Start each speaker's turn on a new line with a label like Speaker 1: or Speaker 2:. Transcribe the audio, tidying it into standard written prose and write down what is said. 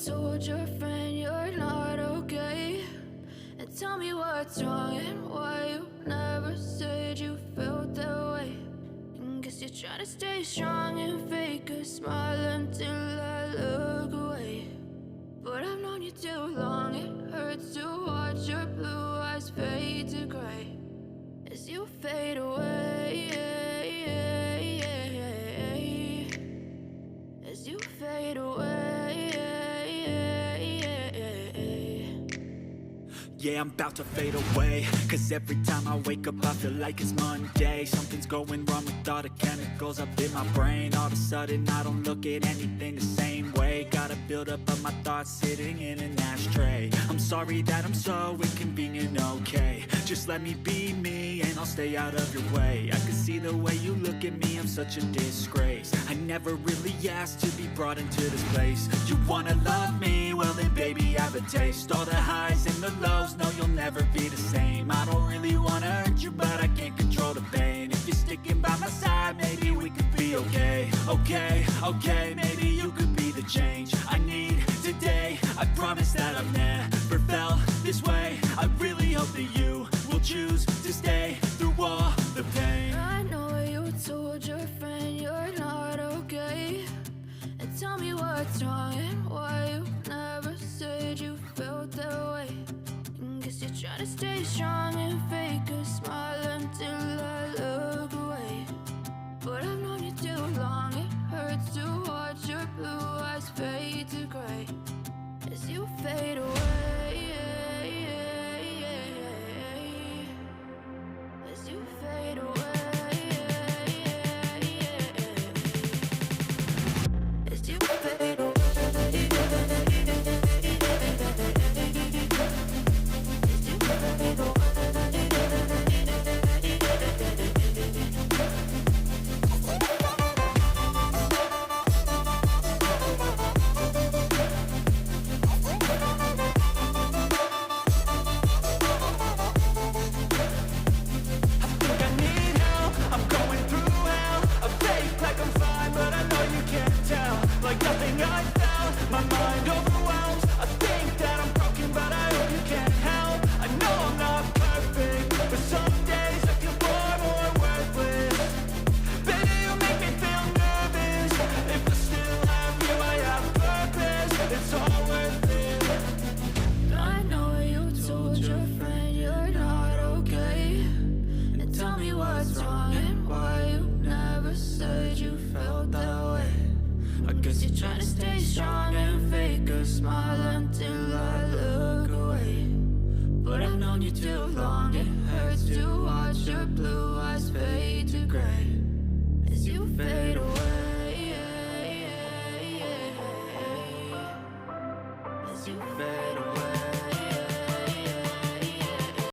Speaker 1: told your friend you're not okay? And tell me what's wrong and why you never said you felt that way. And guess you're trying to stay strong and fake a smile until I look away. But I've known you too long, it hurts to watch your blue eyes fade to gray as you fade away, as you fade away.
Speaker 2: Yeah, I'm about to fade away, cause every time I wake up I feel like it's Monday. Something's going wrong with all the chemicals up in my brain. All of a sudden I don't look at anything the same way. Got a build up of my thoughts sitting in an ashtray. I'm sorry that I'm so inconvenient, okay? Just let me be me and I'll stay out of your way. I can see the way you look at me, I'm such a disgrace. I never really asked to be brought into this place. You wanna love me? Well then baby have a taste. All the highs and the lows, no you'll never be the same. I don't really wanna hurt you but I can't control the pain. If you're sticking by my side maybe we could be okay. Okay, maybe you could be the change I need today. I promise that I've never felt this way. I really hope that you will choose to stay through all the pain.
Speaker 1: I know you told your friend you're not okay. And tell me what's wrong and why you never said you felt that way. And guess you're trying to stay strong and fake a smile until I look away. But I've known you too long, it hurts to watch your blue eyes fade to gray as you fade away, as you fade away, as you fade away.
Speaker 2: Like nothing I felt, my mind overwhelms. I think that I'm broken but I hope you can't help. I know I'm not perfect, but some days I feel far more worthless. Baby, you make me feel nervous. If I still have you, I have purpose. It's all worth it.
Speaker 1: I know you told your friend you're not okay. And tell me what's wrong and why you never said you felt that way. I guess you're trying to stay strong and fake a smile until I look away. But I've known you too long, it hurts to watch your blue eyes fade to gray as you fade away, as you fade away.